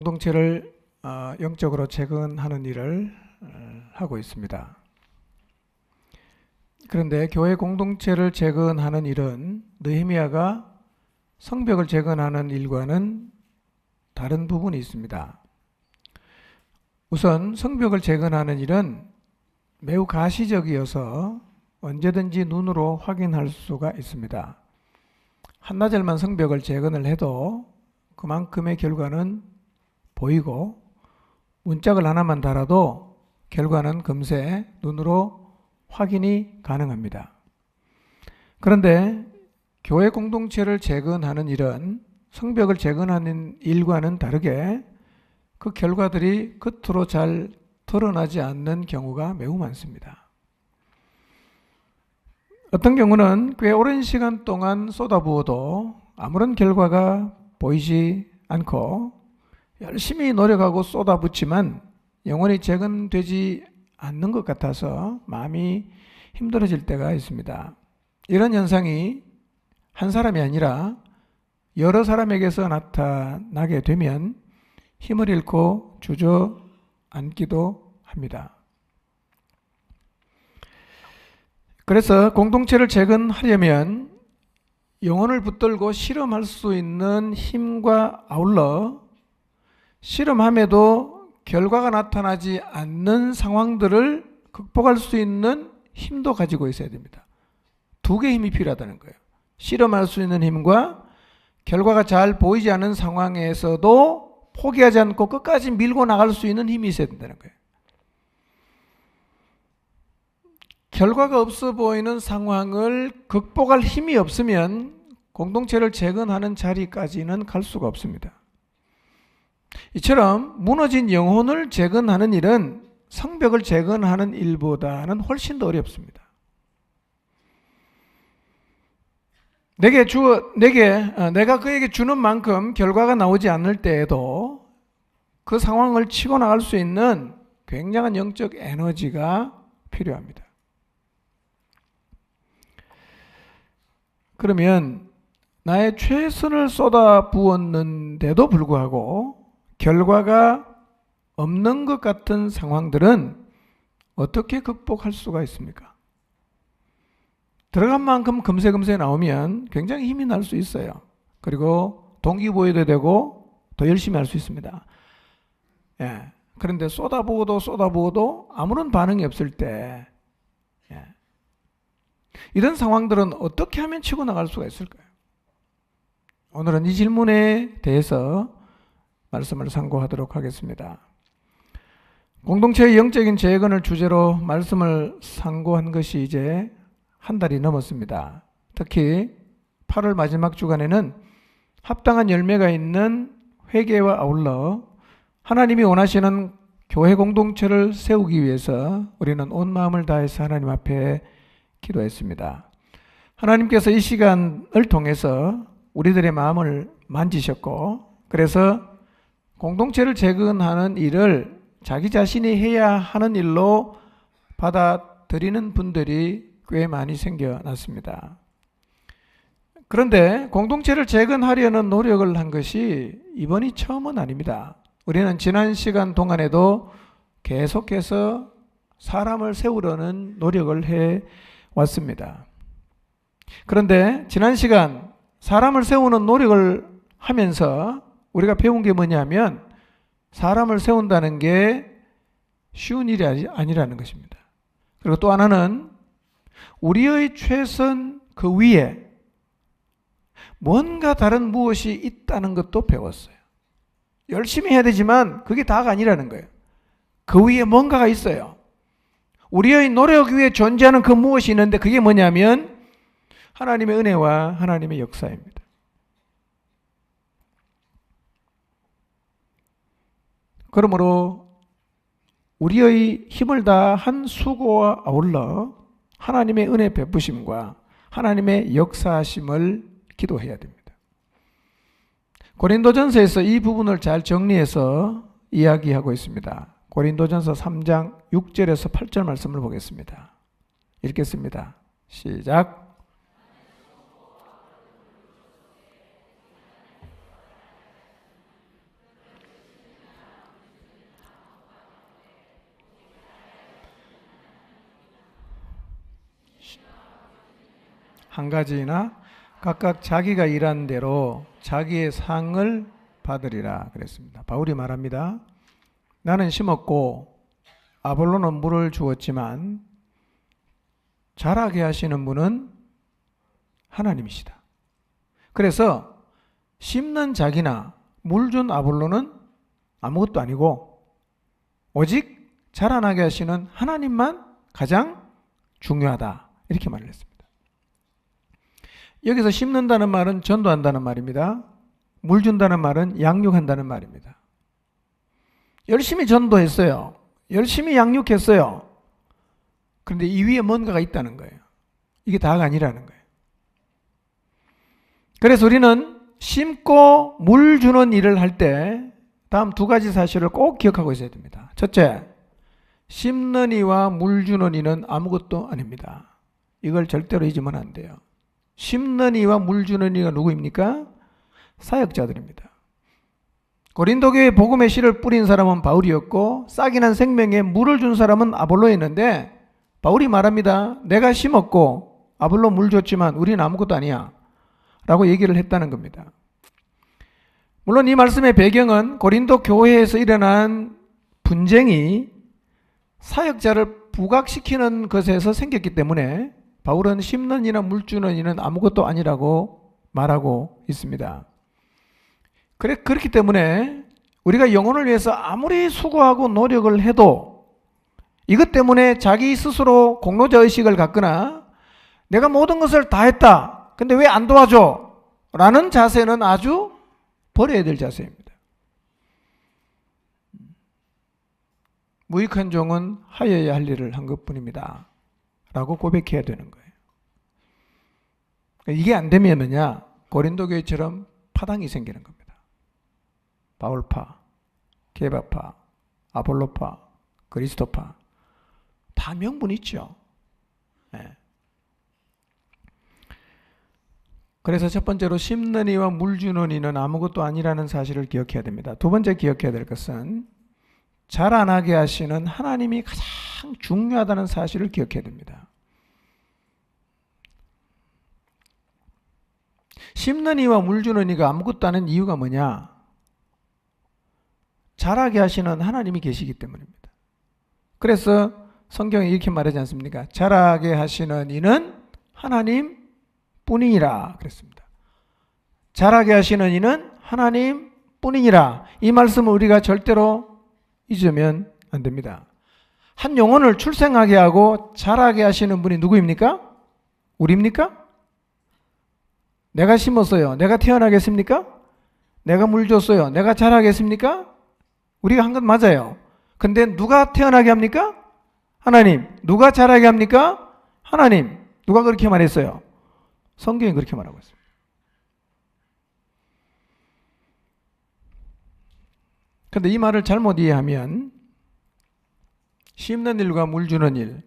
공동체를 영적으로 재건하는 일을 하고 있습니다. 그런데 교회 공동체를 재건하는 일은 느헤미야가 성벽을 재건하는 일과는 다른 부분이 있습니다. 우선 성벽을 재건하는 일은 매우 가시적이어서 언제든지 눈으로 확인할 수가 있습니다. 한나절만 성벽을 재건을 해도 그만큼의 결과는 보이고, 문짝을 하나만 달아도 결과는 금세 눈으로 확인이 가능합니다. 그런데 교회 공동체를 재건하는 일은 성벽을 재건하는 일과는 다르게 그 결과들이 겉으로 잘 드러나지 않는 경우가 매우 많습니다. 어떤 경우는 꽤 오랜 시간 동안 쏟아부어도 아무런 결과가 보이지 않고 열심히 노력하고 쏟아붓지만 영원히 재건되지 않는 것 같아서 마음이 힘들어질 때가 있습니다. 이런 현상이 한 사람이 아니라 여러 사람에게서 나타나게 되면 힘을 잃고 주저앉기도 합니다. 그래서 공동체를 재건하려면 영혼을 붙들고 실험할 수 있는 힘과 아울러 실험함에도 결과가 나타나지 않는 상황들을 극복할 수 있는 힘도 가지고 있어야 됩니다. 두 개의 힘이 필요하다는 거예요. 실험할 수 있는 힘과 결과가 잘 보이지 않는 상황에서도 포기하지 않고 끝까지 밀고 나갈 수 있는 힘이 있어야 된다는 거예요. 결과가 없어 보이는 상황을 극복할 힘이 없으면 공동체를 재건하는 자리까지는 갈 수가 없습니다. 이처럼 무너진 영혼을 재건하는 일은 성벽을 재건하는 일보다는 훨씬 더 어렵습니다. 내가 그에게 주는 만큼 결과가 나오지 않을 때에도 그 상황을 치고 나갈 수 있는 굉장한 영적 에너지가 필요합니다. 그러면 나의 최선을 쏟아 부었는데도 불구하고 결과가 없는 것 같은 상황들은 어떻게 극복할 수가 있습니까? 들어간 만큼 금세 나오면 굉장히 힘이 날 수 있어요. 그리고 동기부여도 되고 더 열심히 할 수 있습니다. 예. 그런데 쏟아부어도 아무런 반응이 없을 때, 이런 상황들은 어떻게 하면 치고 나갈 수가 있을까요? 오늘은 이 질문에 대해서 말씀을 상고하도록 하겠습니다. 공동체의 영적인 재건을 주제로 말씀을 상고한 것이 이제 한 달이 넘었습니다. 특히 8월 마지막 주간에는 합당한 열매가 있는 회개와 아울러 하나님이 원하시는 교회 공동체를 세우기 위해서 우리는 온 마음을 다해서 하나님 앞에 기도했습니다. 하나님께서 이 시간을 통해서 우리들의 마음을 만지셨고, 그래서 공동체를 재건하는 일을 자기 자신이 해야 하는 일로 받아들이는 분들이 꽤 많이 생겨났습니다. 그런데 공동체를 재건하려는 노력을 한 것이 이번이 처음은 아닙니다. 우리는 지난 시간 동안에도 계속해서 사람을 세우려는 노력을 해 왔습니다. 그런데 지난 시간 사람을 세우는 노력을 하면서 우리가 배운 게 뭐냐면 사람을 세운다는 게 쉬운 일이 아니라는 것입니다. 그리고 또 하나는 우리의 최선 그 위에 뭔가 다른 무엇이 있다는 것도 배웠어요. 열심히 해야 되지만 그게 다가 아니라는 거예요. 그 위에 뭔가가 있어요. 우리의 노력 위에 존재하는 그 무엇이 있는데 그게 뭐냐면 하나님의 은혜와 하나님의 역사입니다. 그러므로 우리의 힘을 다한 수고와 아울러 하나님의 은혜 베푸심과 하나님의 역사하심을 기도해야 됩니다. 고린도전서에서 이 부분을 잘 정리해서 이야기하고 있습니다. 고린도전서 3장 6절에서 8절 말씀을 보겠습니다. 읽겠습니다. 시작. 한 가지나 각각 자기가 일한 대로 자기의 상을 받으리라 그랬습니다. 바울이 말합니다. 나는 심었고 아볼로는 물을 주었지만 자라게 하시는 분은 하나님이시다. 그래서 심는 자기나 물 준 아볼로는 아무것도 아니고 오직 자라나게 하시는 하나님만 가장 중요하다. 이렇게 말을 했습니다. 여기서 심는다는 말은 전도한다는 말입니다. 물 준다는 말은 양육한다는 말입니다. 열심히 전도했어요. 열심히 양육했어요. 그런데 이 위에 뭔가가 있다는 거예요. 이게 다가 아니라는 거예요. 그래서 우리는 심고 물 주는 일을 할 때 다음 두 가지 사실을 꼭 기억하고 있어야 됩니다. 첫째, 심는 이와 물 주는 이는 아무것도 아닙니다. 이걸 절대로 잊으면 안 돼요. 심는 이와 물 주는 이가 누구입니까? 사역자들입니다. 고린도 교회에 복음의 씨를 뿌린 사람은 바울이었고 싹이 난 생명에 물을 준 사람은 아볼로였는데 바울이 말합니다. 내가 심었고 아볼로 물 줬지만 우리는 아무것도 아니야 라고 얘기를 했다는 겁니다. 물론 이 말씀의 배경은 고린도 교회에서 일어난 분쟁이 사역자를 부각시키는 것에서 생겼기 때문에 바울은 심는 이나 물 주는 이는 아무것도 아니라고 말하고 있습니다. 그렇기 때문에 우리가 영혼을 위해서 아무리 수고하고 노력을 해도 이것 때문에 자기 스스로 공로자의식을 갖거나 내가 모든 것을 다 했다. 근데 왜 안 도와줘? 라는 자세는 아주 버려야 될 자세입니다. 무익한 종은 하여야 할 일을 한 것뿐입니다. 라고 고백해야 되는 거예요. 이게 안 되면 뭐냐? 고린도 교회처럼 파당이 생기는 겁니다. 바울파, 게바파, 아볼로파, 그리스도파 다 명분 있죠. 네. 그래서 첫 번째로 심는 이와 물 주는 이는 아무것도 아니라는 사실을 기억해야 됩니다. 두 번째 기억해야 될 것은 자라나게 하시는 하나님이 가장 중요하다는 사실을 기억해야 됩니다. 심는 이와 물 주는 이가 아무것도 아닌 이유가 뭐냐? 자라게 하시는 하나님이 계시기 때문입니다. 그래서 성경에 이렇게 말하지 않습니까? 자라게 하시는 이는 하나님 뿐이니라 그랬습니다. 자라게 하시는 이는 하나님 뿐이니라. 이 말씀을 우리가 절대로 잊으면 안 됩니다. 한 영혼을 출생하게 하고 자라게 하시는 분이 누구입니까? 우리입니까? 내가 심었어요. 내가 태어나겠습니까? 내가 물 줬어요. 내가 자라겠습니까? 우리가 한 건 맞아요. 근데 누가 태어나게 합니까? 하나님. 누가 자라게 합니까? 하나님. 누가 그렇게 말했어요? 성경이 그렇게 말하고 있습니다. 그런데 이 말을 잘못 이해하면 심는 일과 물 주는 일,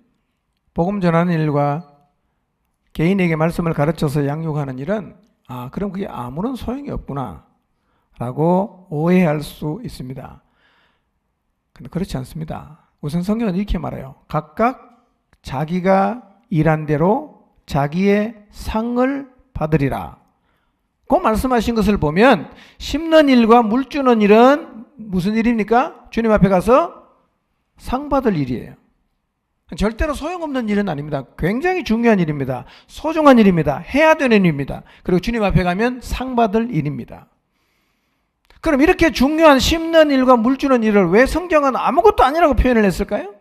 복음 전하는 일과 개인에게 말씀을 가르쳐서 양육하는 일은 그럼 그게 아무런 소용이 없구나 라고 오해할 수 있습니다. 근데 그렇지 않습니다. 우선 성경은 이렇게 말해요. 각각 자기가 일한 대로 자기의 상을 받으리라. 그 말씀하신 것을 보면 심는 일과 물 주는 일은 무슨 일입니까? 주님 앞에 가서 상 받을 일이에요. 절대로 소용없는 일은 아닙니다. 굉장히 중요한 일입니다. 소중한 일입니다. 해야 되는 일입니다. 그리고 주님 앞에 가면 상 받을 일입니다. 그럼 이렇게 중요한 심는 일과 물 주는 일을 왜 성경은 아무것도 아니라고 표현을 했을까요?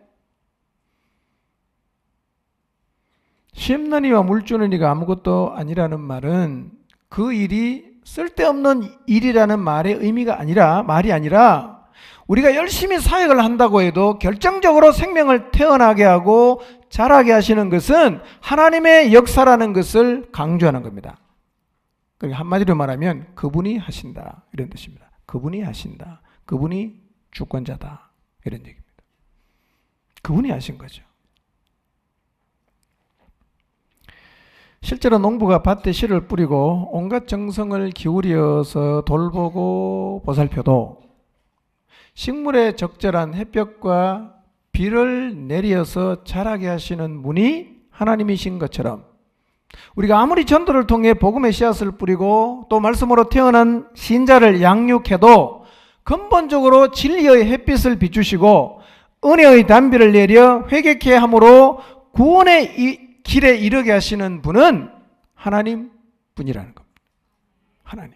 심는 이와 물 주는 이가 아무것도 아니라는 말은 그 일이 쓸데없는 일이라는 말이 아니라 우리가 열심히 사역을 한다고 해도 결정적으로 생명을 태어나게 하고 자라게 하시는 것은 하나님의 역사라는 것을 강조하는 겁니다. 그러니까 한마디로 말하면 그분이 하신다 이런 뜻입니다. 그분이 하신다. 그분이 주권자다 이런 얘기입니다. 그분이 하신 거죠. 실제로 농부가 밭에 씨를 뿌리고 온갖 정성을 기울여서 돌보고 보살펴도 식물에 적절한 햇볕과 비를 내려서 자라게 하시는 분이 하나님이신 것처럼 우리가 아무리 전도를 통해 복음의 씨앗을 뿌리고 또 말씀으로 태어난 신자를 양육해도 근본적으로 진리의 햇빛을 비추시고 은혜의 단비를 내려 회개케 함으로 구원의 길에 이르게 하시는 분은 하나님 분이라는 겁니다. 하나님.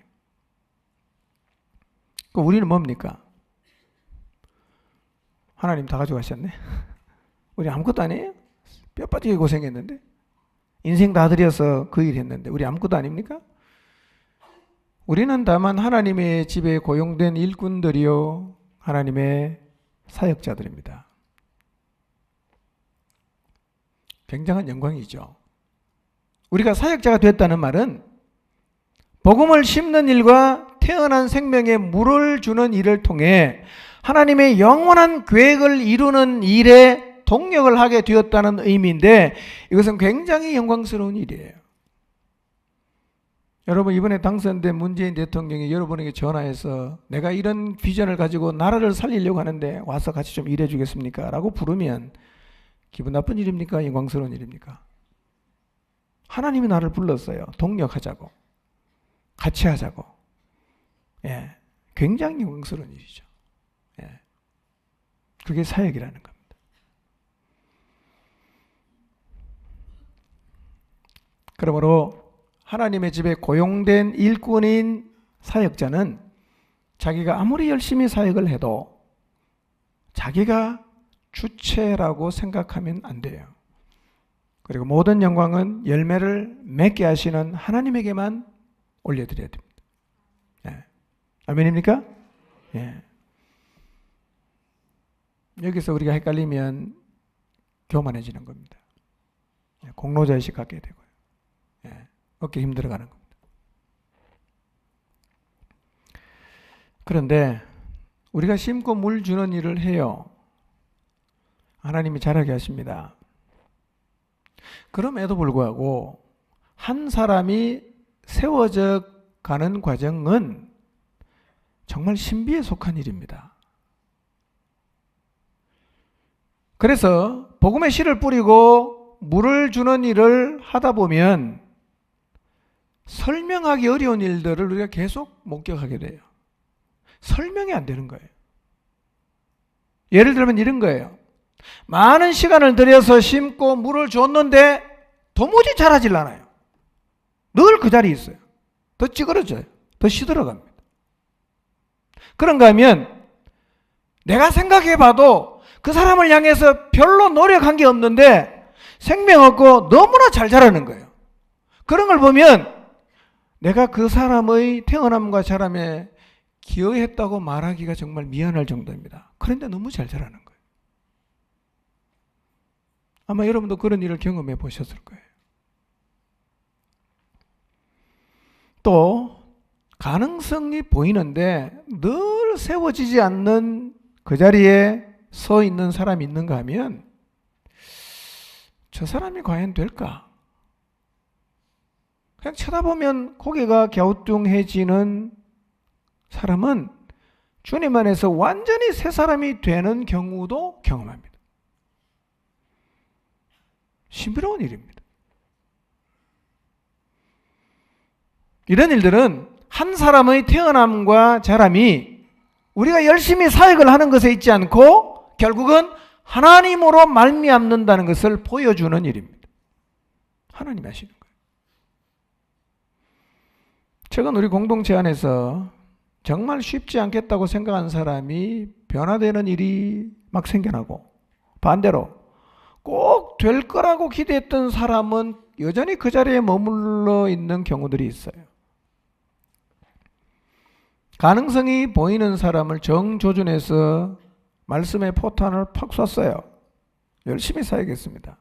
그럼 우리는 뭡니까? 하나님 다 가져가셨네. 우리 아무것도 아니에요? 뼈 빠지게 고생했는데, 인생 다 들여서 그 일 했는데 우리 아무것도 아닙니까? 우리는 다만 하나님의 집에 고용된 일꾼들이요, 하나님의 사역자들입니다. 굉장한 영광이죠. 우리가 사역자가 됐다는 말은 복음을 심는 일과 태어난 생명에 물을 주는 일을 통해 하나님의 영원한 계획을 이루는 일에 동력을 하게 되었다는 의미인데, 이것은 굉장히 영광스러운 일이에요. 여러분, 이번에 당선된 문재인 대통령이 여러분에게 전화해서 내가 이런 비전을 가지고 나라를 살리려고 하는데 와서 같이 좀 일해 주겠습니까? 라고 부르면 기분 나쁜 일입니까? 영광스러운 일입니까? 하나님이 나를 불렀어요. 동력하자고, 같이 하자고. 예, 굉장히 영광스러운 일이죠. 예, 그게 사역이라는 겁니다. 그러므로 하나님의 집에 고용된 일꾼인 사역자는 자기가 아무리 열심히 사역을 해도 자기가 주체라고 생각하면 안 돼요. 그리고 모든 영광은 열매를 맺게 하시는 하나님에게만 올려드려야 됩니다. 예. 아멘입니까? 예. 여기서 우리가 헷갈리면 교만해지는 겁니다. 공로자의식 갖게 되고요. 예. 어깨 힘들어가는 겁니다. 그런데 우리가 심고 물 주는 일을 해요. 하나님이 잘하게 하십니다. 그럼에도 불구하고 한 사람이 세워져 가는 과정은 정말 신비에 속한 일입니다. 그래서 복음의 씨를 뿌리고 물을 주는 일을 하다 보면 설명하기 어려운 일들을 우리가 계속 목격하게 돼요. 설명이 안 되는 거예요. 예를 들면 이런 거예요. 많은 시간을 들여서 심고 물을 줬는데 도무지 자라질 않아요. 늘 그 자리에 있어요. 더 찌그러져요. 더 시들어갑니다. 그런가 하면 내가 생각해봐도 그 사람을 향해서 별로 노력한 게 없는데 생명 없고 너무나 잘 자라는 거예요. 그런 걸 보면 내가 그 사람의 태어남과 자람에 기여했다고 말하기가 정말 미안할 정도입니다. 그런데 너무 잘 자라는 거예요. 아마 여러분도 그런 일을 경험해 보셨을 거예요. 또 가능성이 보이는데 늘 세워지지 않는 그 자리에 서 있는 사람이 있는가 하면 저 사람이 과연 될까? 그냥 쳐다보면 고개가 갸우뚱해지는 사람은 주님 안에서 완전히 새 사람이 되는 경우도 경험합니다. 신비로운 일입니다. 이런 일들은 한 사람의 태어남과 자람이 우리가 열심히 사역을 하는 것에 있지 않고 결국은 하나님으로 말미암는다는 것을 보여주는 일입니다. 하나님이 하시는 거예요. 최근 우리 공동체 안에서 정말 쉽지 않겠다고 생각한 사람이 변화되는 일이 막 생겨나고, 반대로 꼭 될 거라고 기대했던 사람은 여전히 그 자리에 머물러 있는 경우들이 있어요. 가능성이 보이는 사람을 정조준해서 말씀의 포탄을 팍 쐈어요. 열심히 사역했습니다.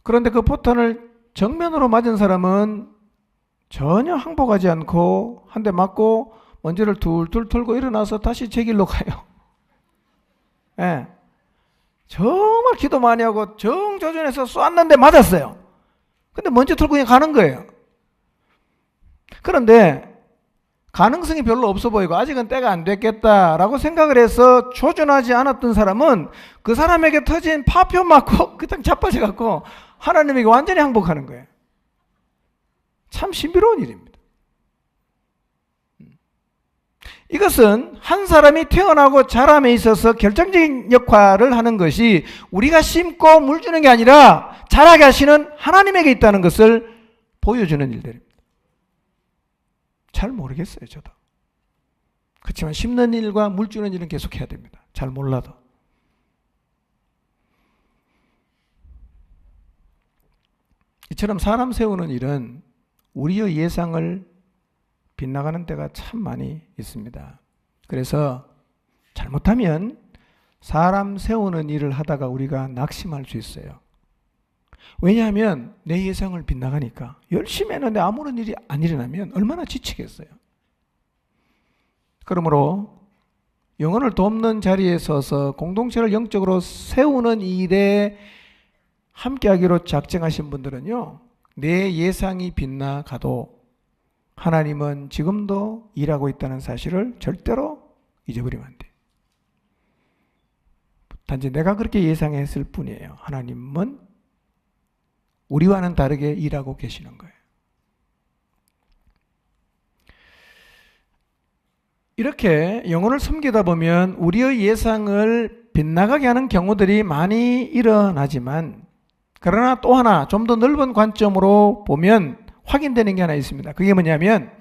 그런데 그 포탄을 정면으로 맞은 사람은 전혀 항복하지 않고 한 대 맞고 먼지를 툴툴 털고 일어나서 다시 제 길로 가요. 예. 정말 기도 많이 하고 정조준해서 쐈는데 맞았어요. 근데 먼지 털고 그냥 가는 거예요. 그런데 가능성이 별로 없어 보이고 아직은 때가 안 됐겠다라고 생각을 해서 조준하지 않았던 사람은 그 사람에게 터진 파편 맞고 그냥 자빠져갖고 하나님에게 완전히 항복하는 거예요. 참 신비로운 일입니다. 이것은 한 사람이 태어나고 자람에 있어서 결정적인 역할을 하는 것이 우리가 심고 물 주는 게 아니라 자라게 하시는 하나님에게 있다는 것을 보여주는 일들입니다. 잘 모르겠어요, 저도. 그렇지만 심는 일과 물 주는 일은 계속해야 됩니다. 잘 몰라도. 이처럼 사람 세우는 일은 우리의 예상을 빗나가는 때가 참 많이 있습니다. 그래서 잘못하면 사람 세우는 일을 하다가 우리가 낙심할 수 있어요. 왜냐하면 내 예상을 빗나가니까 열심히 했는데 아무런 일이 안 일어나면 얼마나 지치겠어요. 그러므로 영혼을 돕는 자리에 서서 공동체를 영적으로 세우는 일에 함께하기로 작정하신 분들은요, 내 예상이 빗나가도 하나님은 지금도 일하고 있다는 사실을 절대로 잊어버리면 안 돼요. 단지 내가 그렇게 예상했을 뿐이에요. 하나님은 우리와는 다르게 일하고 계시는 거예요. 이렇게 영혼을 섬기다 보면 우리의 예상을 빗나가게 하는 경우들이 많이 일어나지만, 그러나 또 하나 좀 더 넓은 관점으로 보면 확인되는 게 하나 있습니다. 그게 뭐냐면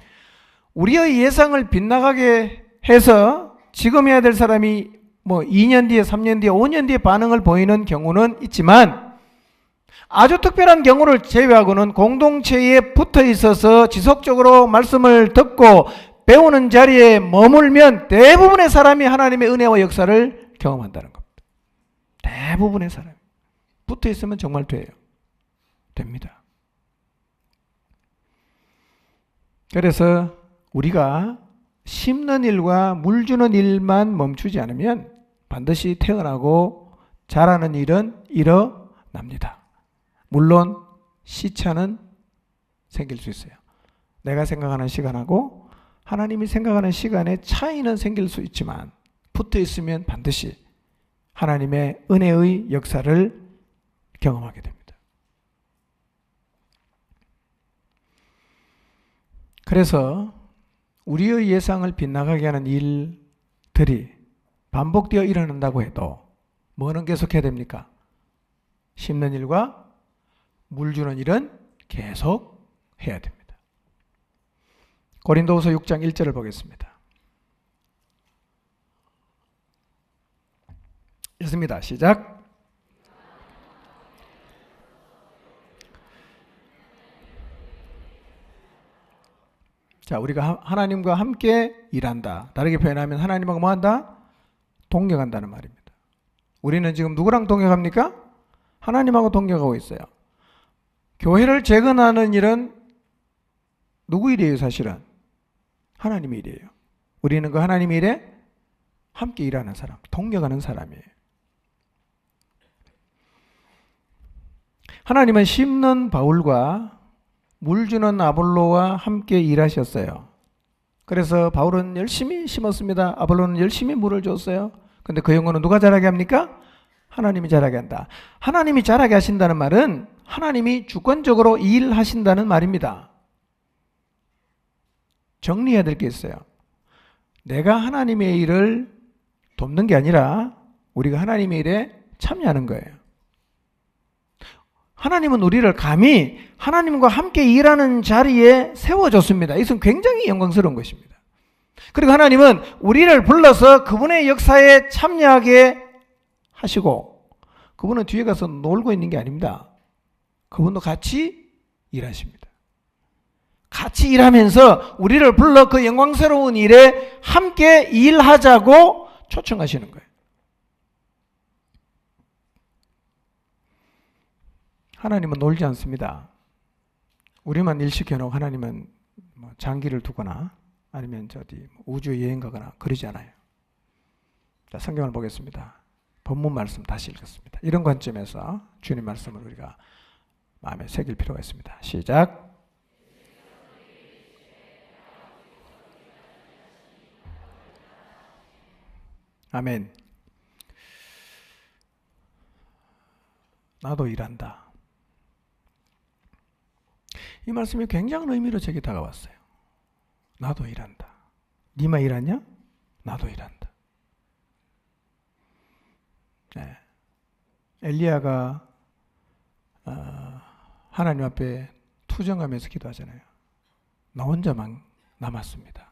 우리의 예상을 빗나가게 해서 지금 해야 될 사람이 2년 뒤에, 3년 뒤에, 5년 뒤에 반응을 보이는 경우는 있지만, 아주 특별한 경우를 제외하고는 공동체에 붙어 있어서 지속적으로 말씀을 듣고 배우는 자리에 머물면 대부분의 사람이 하나님의 은혜와 역사를 경험한다는 겁니다. 대부분의 사람이. 붙어 있으면 정말 돼요. 됩니다. 그래서 우리가 심는 일과 물 주는 일만 멈추지 않으면 반드시 태어나고 자라는 일은 일어납니다. 물론 시차는 생길 수 있어요. 내가 생각하는 시간하고 하나님이 생각하는 시간의 차이는 생길 수 있지만 붙어 있으면 반드시 하나님의 은혜의 역사를 경험하게 됩니다. 그래서 우리의 예상을 빗나가게 하는 일들이 반복되어 일어난다고 해도 뭐는 계속해야 됩니까? 심는 일과 물 주는 일은 계속 해야 됩니다. 고린도후서 6장 1절을 보겠습니다. 읽습니다. 시작. 자, 우리가 하나님과 함께 일한다. 다르게 표현하면 하나님하고 뭐 한다? 동역한다는 말입니다. 우리는 지금 누구랑 동역합니까? 하나님하고 동역하고 있어요. 교회를 재건하는 일은 누구 일이에요, 사실은? 하나님의 일이에요. 우리는 그 하나님의 일에 함께 일하는 사람, 동역하는 사람이에요. 하나님은 심는 바울과 물 주는 아볼로와 함께 일하셨어요. 그래서 바울은 열심히 심었습니다. 아볼로는 열심히 물을 줬어요. 근데 그 영혼은 누가 자라게 합니까? 하나님이 자라게 한다. 하나님이 자라게 하신다는 말은 하나님이 주권적으로 일하신다는 말입니다. 정리해야 될 게 있어요. 내가 하나님의 일을 돕는 게 아니라 우리가 하나님의 일에 참여하는 거예요. 하나님은 우리를 감히 하나님과 함께 일하는 자리에 세워줬습니다. 이것은 굉장히 영광스러운 것입니다. 그리고 하나님은 우리를 불러서 그분의 역사에 참여하게 하시고, 그분은 뒤에 가서 놀고 있는 게 아닙니다. 그분도 같이 일하십니다. 같이 일하면서 우리를 불러 그 영광스러운 일에 함께 일하자고 초청하시는 거예요. 하나님은 놀지 않습니다. 우리만 일시켜놓고 하나님은 장기를 두거나 아니면 우주에 여행 가거나 그러지 않아요. 자, 성경을 보겠습니다. 본문 말씀 다시 읽겠습니다. 이런 관점에서 주님 말씀을 우리가 마음에 새길 필요가 있습니다. 시작. 아멘. 나도 일한다. 이 말씀이 굉장한 의미로 제게 다가왔어요. 나도 일한다. 니마 일하냐? 나도 일한다. 네. 엘리야가 하나님 앞에 투정하면서 기도하잖아요. 나 혼자만 남았습니다.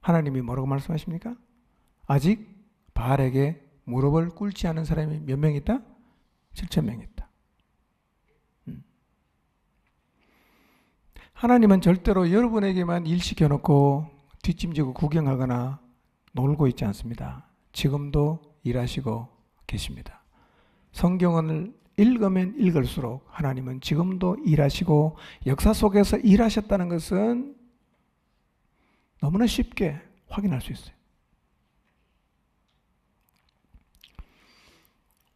하나님이 뭐라고 말씀하십니까? 아직 바알에게 무릎을 꿇지 않은 사람이 몇 명 있다? 7,000명 있다. 하나님은 절대로 여러분에게만 일 시켜놓고 뒷짐지고 구경하거나 놀고 있지 않습니다. 지금도 일하시고 계십니다. 성경을 읽으면 읽을수록 하나님은 지금도 일하시고 역사 속에서 일하셨다는 것은 너무나 쉽게 확인할 수 있어요.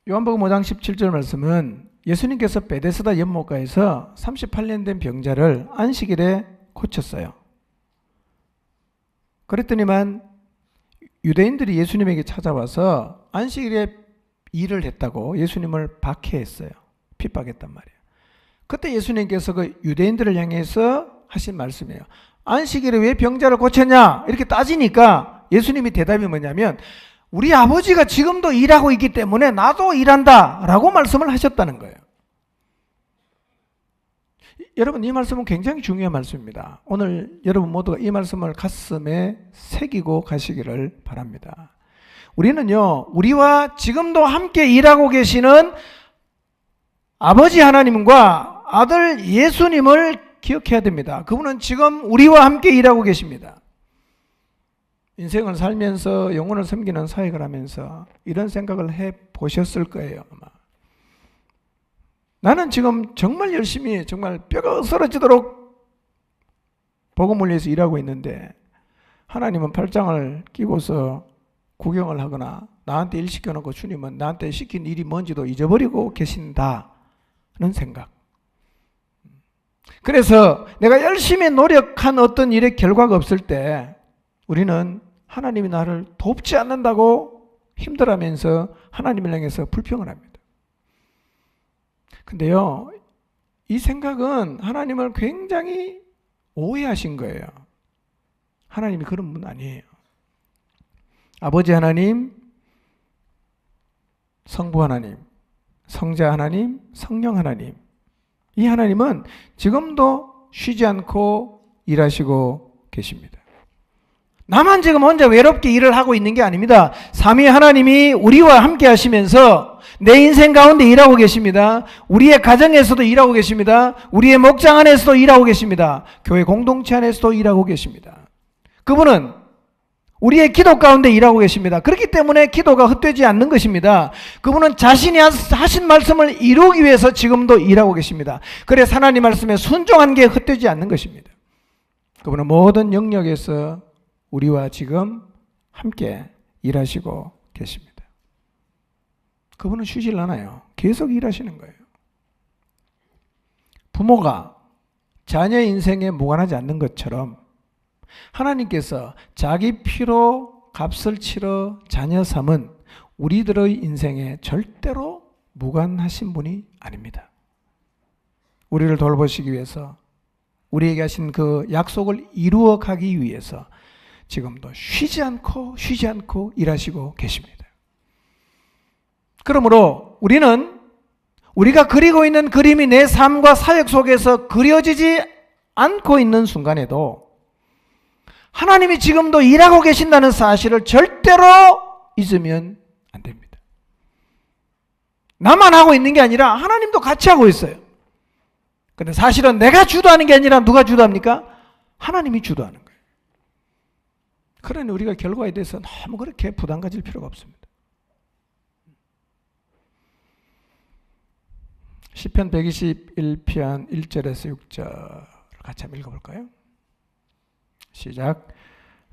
요한복음 5장 17절 말씀은 예수님께서 베데스다 연못가에서 38년 된 병자를 안식일에 고쳤어요. 그랬더니만 유대인들이 예수님에게 찾아와서 안식일에 일을 했다고 예수님을 박해했어요. 핍박했단 말이에요. 그때 예수님께서 그 유대인들을 향해서 하신 말씀이에요. 안식일에 왜 병자를 고쳤냐? 이렇게 따지니까 예수님이 대답이 뭐냐면 우리 아버지가 지금도 일하고 있기 때문에 나도 일한다 라고 말씀을 하셨다는 거예요. 여러분, 이 말씀은 굉장히 중요한 말씀입니다. 오늘 여러분 모두가 이 말씀을 가슴에 새기고 가시기를 바랍니다. 우리는요, 우리와 지금도 함께 일하고 계시는 아버지 하나님과 아들 예수님을 기억해야 됩니다. 그분은 지금 우리와 함께 일하고 계십니다. 인생을 살면서 영혼을 섬기는 사역을 하면서 이런 생각을 해 보셨을 거예요, 아마. 나는 지금 정말 열심히 정말 뼈가 쓰러지도록 복음을 위해서 일하고 있는데 하나님은 팔짱을 끼고서 구경을 하거나 나한테 일 시켜놓고 주님은 나한테 시킨 일이 뭔지도 잊어버리고 계신다는 생각. 그래서 내가 열심히 노력한 어떤 일의 결과가 없을 때 우리는 하나님이 나를 돕지 않는다고 힘들어하면서 하나님을 향해서 불평을 합니다. 근데요, 이 생각은 하나님을 굉장히 오해하신 거예요. 하나님이 그런 분 아니에요. 아버지 하나님, 성부 하나님, 성자 하나님, 성령 하나님. 이 하나님은 지금도 쉬지 않고 일하시고 계십니다. 나만 지금 혼자 외롭게 일을 하고 있는 게 아닙니다. 삼위 하나님이 우리와 함께 하시면서 내 인생 가운데 일하고 계십니다. 우리의 가정에서도 일하고 계십니다. 우리의 목장 안에서도 일하고 계십니다. 교회 공동체 안에서도 일하고 계십니다. 그분은 우리의 기도 가운데 일하고 계십니다. 그렇기 때문에 기도가 헛되지 않는 것입니다. 그분은 자신이 하신 말씀을 이루기 위해서 지금도 일하고 계십니다. 그래서 하나님 말씀에 순종한 게 헛되지 않는 것입니다. 그분은 모든 영역에서 우리와 지금 함께 일하시고 계십니다. 그분은 쉬질 않아요. 계속 일하시는 거예요. 부모가 자녀의 인생에 무관하지 않는 것처럼 하나님께서 자기 피로 값을 치러 자녀 삼은 우리들의 인생에 절대로 무관하신 분이 아닙니다. 우리를 돌보시기 위해서 우리에게 하신 그 약속을 이루어 가기 위해서 지금도 쉬지 않고 일하시고 계십니다. 그러므로 우리는 우리가 그리고 있는 그림이 내 삶과 사역 속에서 그려지지 않고 있는 순간에도 하나님이 지금도 일하고 계신다는 사실을 절대로 잊으면 안 됩니다. 나만 하고 있는 게 아니라 하나님도 같이 하고 있어요. 근데 사실은 내가 주도하는 게 아니라 누가 주도합니까? 하나님이 주도하는 거예요. 그러니 우리가 결과에 대해서 너무 그렇게 부담 가질 필요가 없습니다. 시편 121편 1절에서 6절 같이 한번 읽어볼까요? 시작.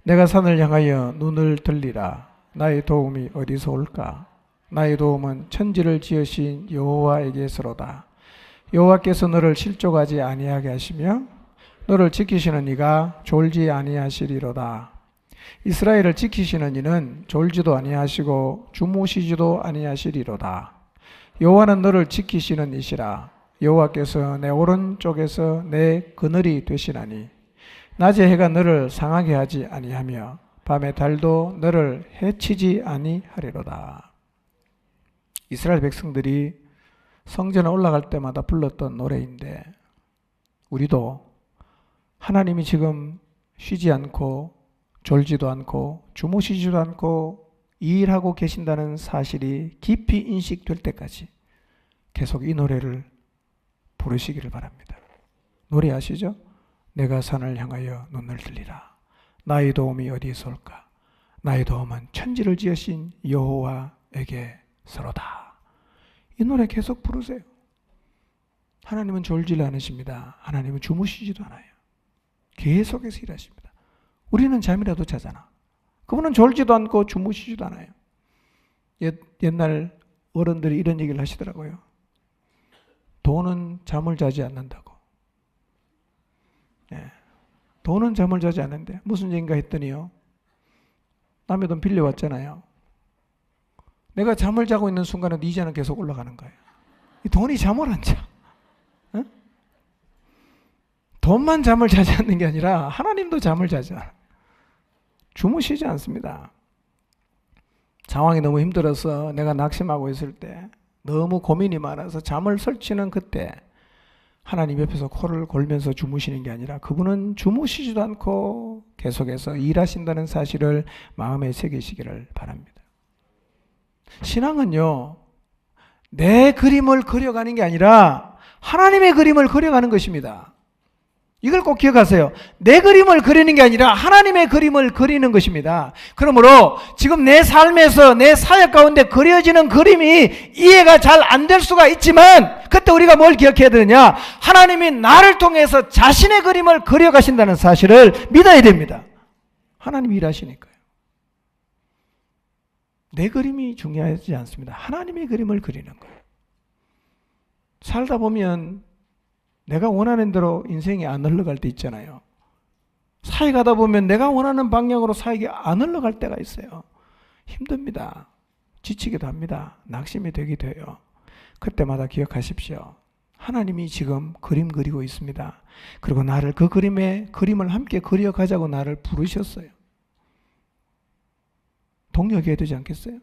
내가 산을 향하여 눈을 들리라. 나의 도움이 어디서 올까? 나의 도움은 천지를 지으신 여호와에게서로다. 여호와께서 너를 실족하지 아니하게 하시며 너를 지키시는 이가 졸지 아니하시리로다. 이스라엘을 지키시는 이는 졸지도 아니하시고 주무시지도 아니하시리로다. 여호와는 너를 지키시는 이시라. 여호와께서 내 오른쪽에서 내 그늘이 되시나니 낮에 해가 너를 상하게 하지 아니하며 밤에 달도 너를 해치지 아니하리로다. 이스라엘 백성들이 성전에 올라갈 때마다 불렀던 노래인데 우리도 하나님이 지금 쉬지 않고 졸지도 않고 주무시지도 않고 일하고 계신다는 사실이 깊이 인식될 때까지 계속 이 노래를 부르시기를 바랍니다. 노래 아시죠? 내가 산을 향하여 눈을 들리라. 나의 도움이 어디에서 올까? 나의 도움은 천지를 지으신 여호와에게서로다. 이 노래 계속 부르세요. 하나님은 졸지 않으십니다. 하나님은 주무시지도 않아요. 계속해서 일하십니다. 우리는 잠이라도 자잖아. 그분은 졸지도 않고 주무시지도 않아요. 옛날 어른들이 이런 얘기를 하시더라고요. 돈은 잠을 자지 않는다고. 네. 돈은 잠을 자지 않는데 무슨 얘기인가 했더니요. 남의 돈 빌려왔잖아요. 내가 잠을 자고 있는 순간에 이자는 계속 올라가는 거예요. 이 돈이 잠을 안 자. 응? 돈만 잠을 자지 않는 게 아니라 하나님도 잠을 자지 않아. 주무시지 않습니다. 상황이 너무 힘들어서 내가 낙심하고 있을 때 너무 고민이 많아서 잠을 설치는 그때 하나님 옆에서 코를 골면서 주무시는 게 아니라 그분은 주무시지도 않고 계속해서 일하신다는 사실을 마음에 새기시기를 바랍니다. 신앙은요, 내 그림을 그려가는 게 아니라 하나님의 그림을 그려가는 것입니다. 이걸 꼭 기억하세요. 내 그림을 그리는 게 아니라 하나님의 그림을 그리는 것입니다. 그러므로 지금 내 삶에서 내 사역 가운데 그려지는 그림이 이해가 잘 안 될 수가 있지만 그때 우리가 뭘 기억해야 되느냐? 하나님이 나를 통해서 자신의 그림을 그려가신다는 사실을 믿어야 됩니다. 하나님이 일하시니까요. 내 그림이 중요하지 않습니다. 하나님의 그림을 그리는 거예요. 살다 보면 내가 원하는 대로 인생이 안 흘러갈 때 있잖아요. 사회 가다 보면 내가 원하는 방향으로 사역이 안 흘러갈 때가 있어요. 힘듭니다. 지치기도 합니다. 낙심이 되기도 해요. 그때마다 기억하십시오. 하나님이 지금 그림 그리고 있습니다. 그리고 나를 그 그림을 함께 그려가자고 나를 부르셨어요. 동력해야 되지 않겠어요?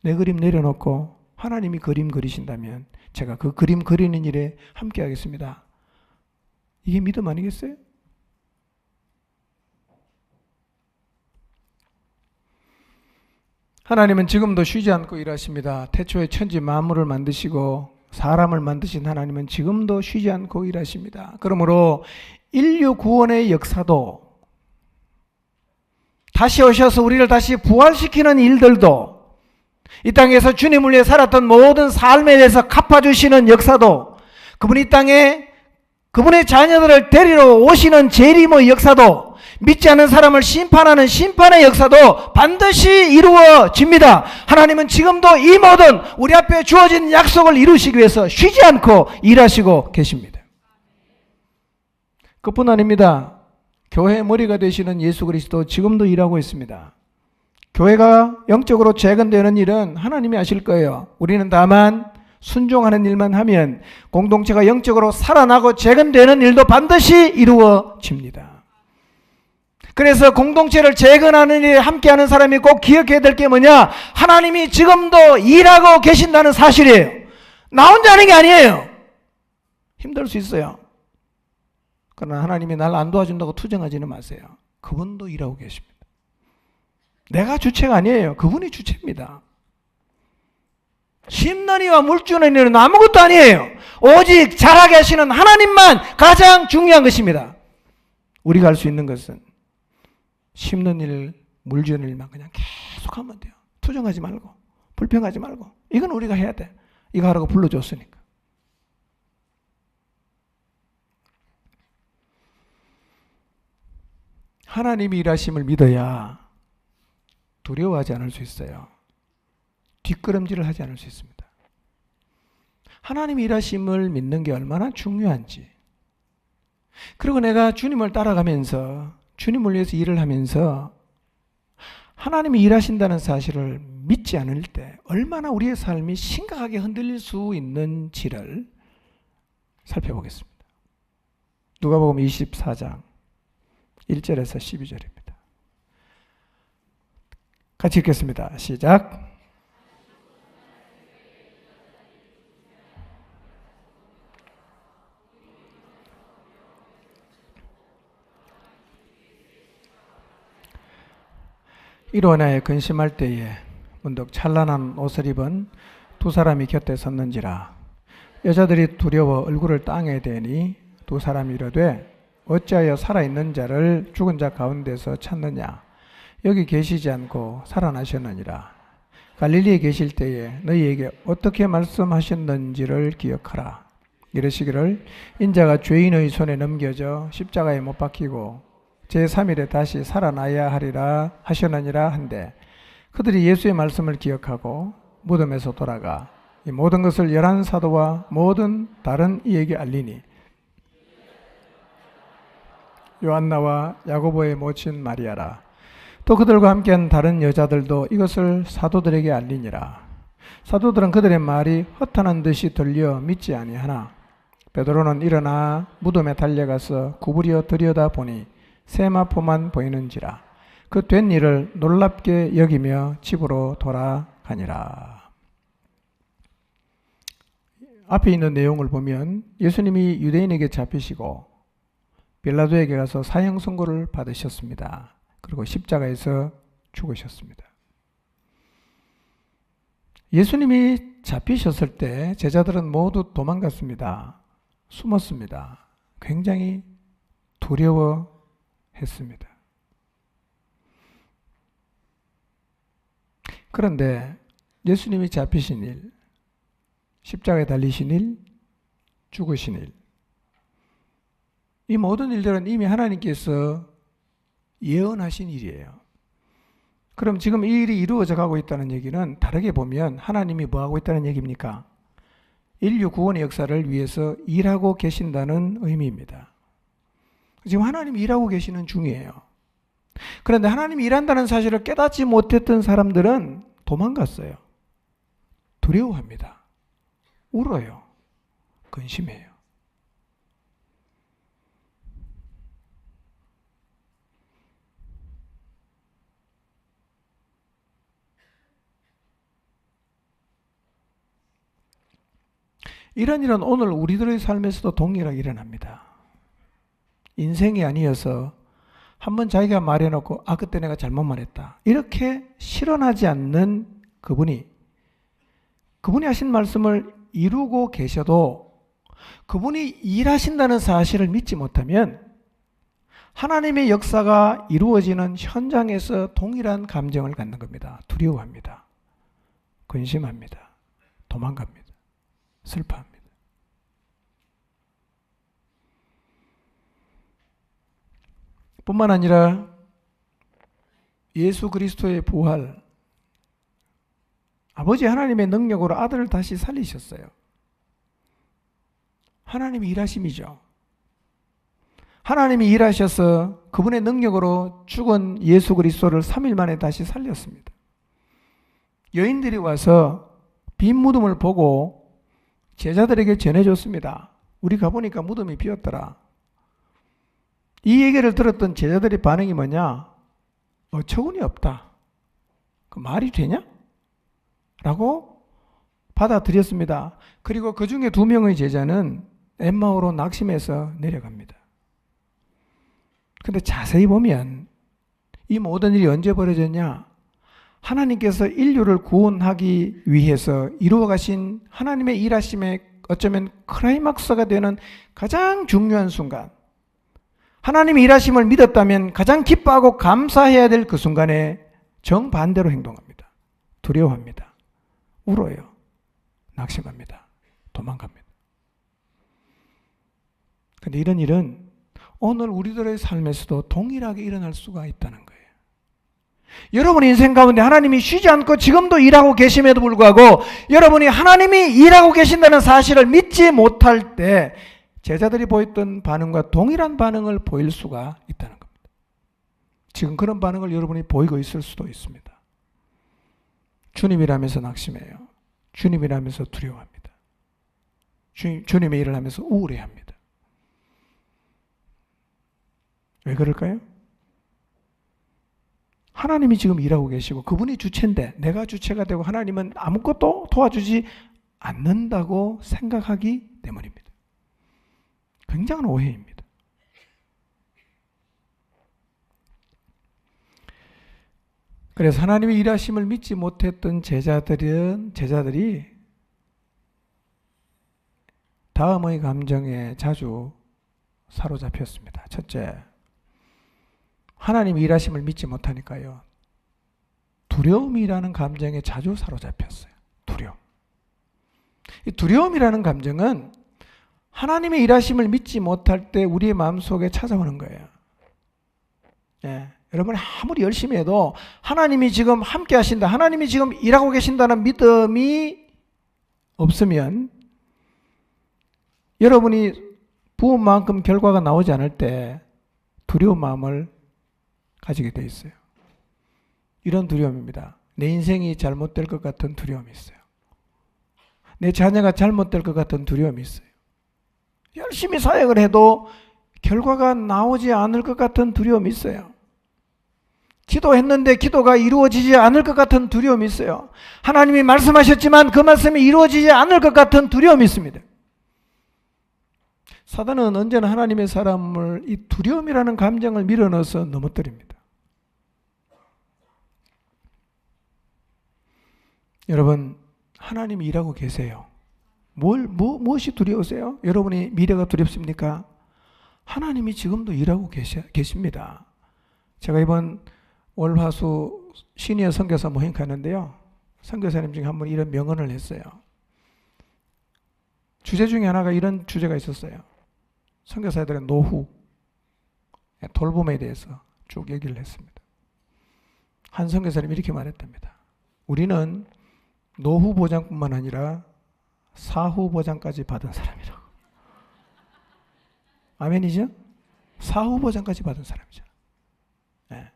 내 그림 내려놓고 하나님이 그림 그리신다면 제가 그 그림 그리는 일에 함께 하겠습니다. 이게 믿음 아니겠어요? 하나님은 지금도 쉬지 않고 일하십니다. 태초에 천지 만물을 만드시고 사람을 만드신 하나님은 지금도 쉬지 않고 일하십니다. 그러므로 인류 구원의 역사도 다시 오셔서 우리를 다시 부활시키는 일들도 이 땅에서 주님을 위해 살았던 모든 삶에 대해서 갚아주시는 역사도 그분이 이 땅에 그분의 자녀들을 데리러 오시는 재림의 역사도 믿지 않는 사람을 심판하는 심판의 역사도 반드시 이루어집니다. 하나님은 지금도 이 모든 우리 앞에 주어진 약속을 이루시기 위해서 쉬지 않고 일하시고 계십니다. 그뿐 아닙니다. 교회의 머리가 되시는 예수 그리스도 지금도 일하고 있습니다. 교회가 영적으로 재건되는 일은 하나님이 하실 거예요. 우리는 다만 순종하는 일만 하면 공동체가 영적으로 살아나고 재건되는 일도 반드시 이루어집니다. 그래서 공동체를 재건하는 일에 함께하는 사람이 꼭 기억해야 될 게 뭐냐? 하나님이 지금도 일하고 계신다는 사실이에요. 나 혼자 하는 게 아니에요. 힘들 수 있어요. 그러나 하나님이 날 안 도와준다고 투정하지는 마세요. 그분도 일하고 계십니다. 내가 주체가 아니에요. 그분이 주체입니다. 심는 이와 물주는 이는 아무것도 아니에요. 오직 잘하게 하시는 하나님만 가장 중요한 것입니다. 우리가 할 수 있는 것은 심는 일, 물주는 일만 그냥 계속하면 돼요. 투정하지 말고 불평하지 말고 이건 우리가 해야 돼. 이거 하라고 불러줬으니까. 하나님이 일하심을 믿어야 두려워하지 않을 수 있어요. 뒷걸음질을 하지 않을 수 있습니다. 하나님이 일하심을 믿는 게 얼마나 중요한지. 그리고 내가 주님을 따라가면서 주님을 위해서 일을 하면서 하나님이 일하신다는 사실을 믿지 않을 때 얼마나 우리의 삶이 심각하게 흔들릴 수 있는지를 살펴보겠습니다. 누가복음 24장 1절에서 12절입니다. 같이 읽겠습니다. 시작. 이로 인하여 근심할 때에 문득 찬란한 옷을 입은 두 사람이 곁에 섰는지라. 여자들이 두려워 얼굴을 땅에 대니 두 사람이 이르되 어찌하여 살아있는 자를 죽은 자 가운데서 찾느냐. 여기 계시지 않고 살아나셨느니라. 갈릴리에 계실 때에 너희에게 어떻게 말씀하셨는지를 기억하라. 이르시기를 인자가 죄인의 손에 넘겨져 십자가에 못 박히고 제3일에 다시 살아나야 하리라 하셨느니라 한데, 그들이 예수의 말씀을 기억하고 무덤에서 돌아가 이 모든 것을 11사도와 모든 다른 이에게 알리니 요한나와 야고보의 모친 마리아라. 또 그들과 함께한 다른 여자들도 이것을 사도들에게 알리니라. 사도들은 그들의 말이 허탄한 듯이 들려 믿지 아니하나 베드로는 일어나 무덤에 달려가서 구부려 들여다보니 세마포만 보이는지라. 그 된 일을 놀랍게 여기며 집으로 돌아가니라. 앞에 있는 내용을 보면 예수님이 유대인에게 잡히시고 빌라도에게 가서 사형 선고를 받으셨습니다. 그리고 십자가에서 죽으셨습니다. 예수님이 잡히셨을 때 제자들은 모두 도망갔습니다. 숨었습니다. 굉장히 두려워했습니다. 그런데 예수님이 잡히신 일, 십자가에 달리신 일, 죽으신 일, 이 모든 일들은 이미 하나님께서 예언하신 일이에요. 그럼 지금 이 일이 이루어져 가고 있다는 얘기는 다르게 보면 하나님이 뭐 하고 있다는 얘기입니까? 인류 구원의 역사를 위해서 일하고 계신다는 의미입니다. 지금 하나님이 일하고 계시는 중이에요. 그런데 하나님이 일한다는 사실을 깨닫지 못했던 사람들은 도망갔어요. 두려워합니다. 울어요. 근심해요. 이런 일은 오늘 우리들의 삶에서도 동일하게 일어납니다. 인생이 아니어서 한번 자기가 말해놓고 그때 내가 잘못 말했다, 이렇게 실현하지 않는 그분이 하신 말씀을 이루고 계셔도 그분이 일하신다는 사실을 믿지 못하면 하나님의 역사가 이루어지는 현장에서 동일한 감정을 갖는 겁니다. 두려워합니다. 근심합니다. 도망갑니다. 슬퍼합니다. 뿐만 아니라 예수 그리스도의 부활, 아버지 하나님의 능력으로 아들을 다시 살리셨어요. 하나님이 일하심이죠. 하나님이 일하셔서 그분의 능력으로 죽은 예수 그리스도를 3일 만에 다시 살렸습니다. 여인들이 와서 빈 무덤을 보고 제자들에게 전해줬습니다. 우리 가보니까 무덤이 비었더라. 이 얘기를 들었던 제자들의 반응이 뭐냐? 어처구니 없다. 그 말이 되냐? 라고 받아들였습니다. 그리고 그 중에 2명의 제자는 엠마오로 낙심해서 내려갑니다. 근데 자세히 보면 이 모든 일이 언제 벌어졌냐? 하나님께서 인류를 구원하기 위해서 이루어 가신 하나님의 일하심의 어쩌면 클라이막스가 되는 가장 중요한 순간, 하나님의 일하심을 믿었다면 가장 기뻐하고 감사해야 될 그 순간에 정반대로 행동합니다. 두려워합니다. 울어요. 낙심합니다. 도망갑니다. 그런데 이런 일은 오늘 우리들의 삶에서도 동일하게 일어날 수가 있다는 거예요. 여러분 인생 가운데 하나님이 쉬지 않고 지금도 일하고 계심에도 불구하고 여러분이 하나님이 일하고 계신다는 사실을 믿지 못할 때 제자들이 보였던 반응과 동일한 반응을 보일 수가 있다는 겁니다. 지금 그런 반응을 여러분이 보이고 있을 수도 있습니다. 주님이라면서 낙심해요. 주님이라면서 두려워합니다. 주님의 일을 하면서 우울해합니다. 왜 그럴까요? 하나님이 지금 일하고 계시고 그분이 주체인데 내가 주체가 되고 하나님은 아무것도 도와주지 않는다고 생각하기 때문입니다. 굉장한 오해입니다. 그래서 하나님의 일하심을 믿지 못했던 제자들이 다음의 감정에 자주 사로잡혔습니다. 첫째, 하나님 일하심을 믿지 못하니까요. 두려움이라는 감정에 자주 사로잡혔어요. 두려움. 이 두려움이라는 감정은 하나님의 일하심을 믿지 못할 때 우리의 마음속에 찾아오는 거예요. 예. 여러분이 아무리 열심히 해도 하나님이 지금 함께 하신다, 하나님이 지금 일하고 계신다는 믿음이 없으면 여러분이 부은 만큼 결과가 나오지 않을 때 두려운 마음을 가지게 돼 있어요. 이런 두려움입니다. 내 인생이 잘못될 것 같은 두려움이 있어요. 내 자녀가 잘못될 것 같은 두려움이 있어요. 열심히 사역을 해도 결과가 나오지 않을 것 같은 두려움이 있어요. 기도했는데 기도가 이루어지지 않을 것 같은 두려움이 있어요. 하나님이 말씀하셨지만 그 말씀이 이루어지지 않을 것 같은 두려움이 있습니다. 사단은 언제나 하나님의 사람을 이 두려움이라는 감정을 밀어넣어서 넘어뜨립니다. 여러분, 하나님이 일하고 계세요. 무엇이 두려우세요? 여러분의 미래가 두렵습니까? 하나님이 지금도 일하고 계십니다. 제가 이번 월화수 시니어 선교사 모임 가는데요. 선교사님 중에 한 분이 이런 명언을 했어요. 주제 중에 하나가 이런 주제가 있었어요. 선교사들의 노후, 돌봄에 대해서 쭉 얘기를 했습니다. 한 선교사님이 이렇게 말했답니다. 우리는 노후 보장뿐만 아니라 사후 보장까지 받은 사람이라고. 아멘이죠? 사후 보장까지 받은 사람이죠. 네.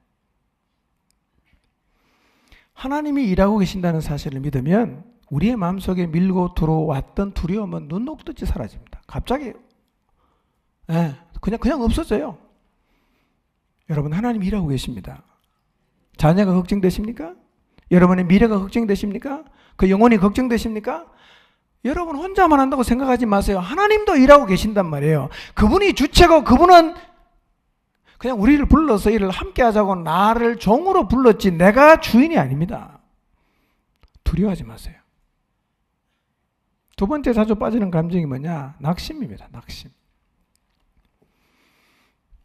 하나님이 일하고 계신다는 사실을 믿으면 우리의 마음속에 밀고 들어왔던 두려움은 눈 녹듯이 사라집니다. 갑자기 그냥 없어져요. 여러분, 하나님 일하고 계십니다. 자녀가 걱정되십니까? 여러분의 미래가 걱정되십니까? 그 영혼이 걱정되십니까? 여러분 혼자만 한다고 생각하지 마세요. 하나님도 일하고 계신단 말이에요. 그분이 주체고 그분은 그냥 우리를 불러서 일을 함께 하자고 나를 종으로 불렀지 내가 주인이 아닙니다. 두려워하지 마세요. 두 번째 자주 빠지는 감정이 뭐냐? 낙심입니다. 낙심.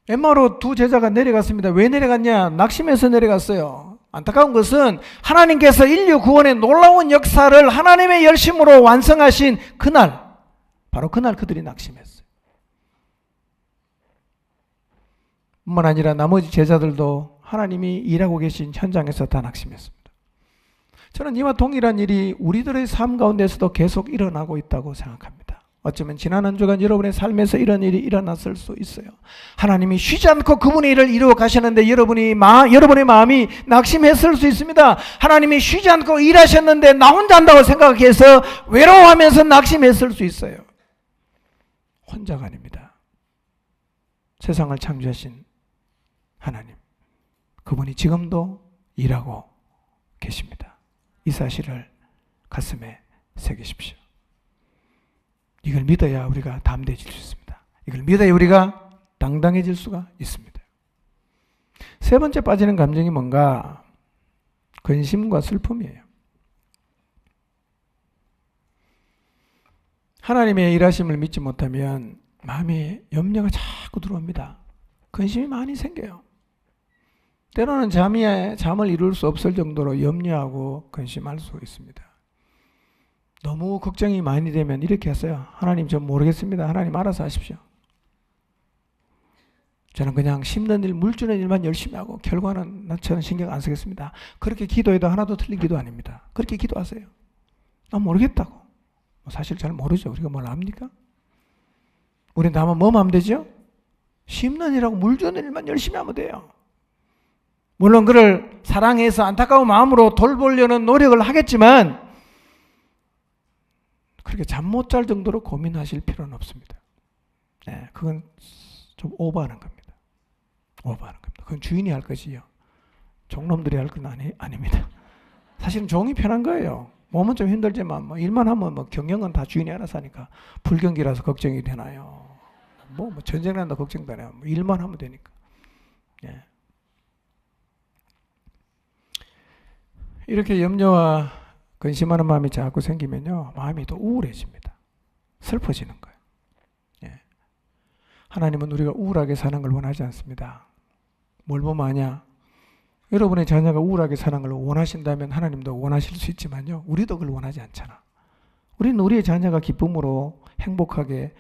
엠마오로 두 제자가 내려갔습니다. 왜 내려갔냐? 낙심해서 내려갔어요. 안타까운 것은 하나님께서 인류 구원의 놀라운 역사를 하나님의 열심으로 완성하신 그날, 바로 그날 그들이 낙심했어요. 뿐만 아니라 나머지 제자들도 하나님이 일하고 계신 현장에서 다 낙심했습니다. 저는 이와 동일한 일이 우리들의 삶 가운데서도 계속 일어나고 있다고 생각합니다. 어쩌면 지난 한 주간 여러분의 삶에서 이런 일이 일어났을 수 있어요. 하나님이 쉬지 않고 그분의 일을 이루어 가시는데 여러분의 마음이 낙심했을 수 있습니다. 하나님이 쉬지 않고 일하셨는데 나 혼자 한다고 생각해서 외로워하면서 낙심했을 수 있어요. 혼자가 아닙니다. 세상을 창조하신 하나님, 그분이 지금도 일하고 계십니다. 이 사실을 가슴에 새기십시오. 이걸 믿어야 우리가 담대해질 수 있습니다. 이걸 믿어야 우리가 당당해질 수가 있습니다. 세 번째 빠지는 감정이 뭔가? 근심과 슬픔이에요. 하나님의 일하심을 믿지 못하면 마음에 염려가 자꾸 들어옵니다. 근심이 많이 생겨요. 때로는 잠을 이룰 수 없을 정도로 염려하고 근심할 수 있습니다. 너무 걱정이 많이 되면 이렇게 하세요. 하나님, 저 모르겠습니다. 하나님 알아서 하십시오. 저는 그냥 심는 일, 물 주는 일만 열심히 하고 결과는 저는 신경 안 쓰겠습니다. 그렇게 기도해도 하나도 틀린 기도 아닙니다. 그렇게 기도하세요. 난 모르겠다고. 사실 잘 모르죠. 우리가 뭘 압니까? 우리는 다만 뭐만 하면 되죠? 심는 일하고 물 주는 일만 열심히 하면 돼요. 물론 그를 사랑해서 안타까운 마음으로 돌보려는 노력을 하겠지만 그렇게 잠 못 잘 정도로 고민하실 필요는 없습니다. 네, 그건 좀 오버하는 겁니다. 오버하는 겁니다. 그건 주인이 할 것이요. 종놈들이 할 건 아닙니다. 사실은 종이 편한 거예요. 몸은 좀 힘들지만 뭐 일만 하면 뭐 경영은 다 주인이 알아서 하니까. 불경기라서 걱정이 되나요? 뭐 전쟁 난다 걱정도 안 해요. 뭐 일만 하면 되니까. 예. 이렇게 염려와 근심하는 마음이 자꾸 생기면요, 마음이 더 우울해집니다. 슬퍼지는 거예요. 예. 하나님은 우리가 우울하게 사는 걸 원하지 않습니다. 뭘 보면 아냐? 여러분의 자녀가 우울하게 사는 걸 원하신다면 하나님도 원하실 수 있지만요, 우리도 그걸 원하지 않잖아. 우리는 우리의 자녀가 기쁨으로 행복하게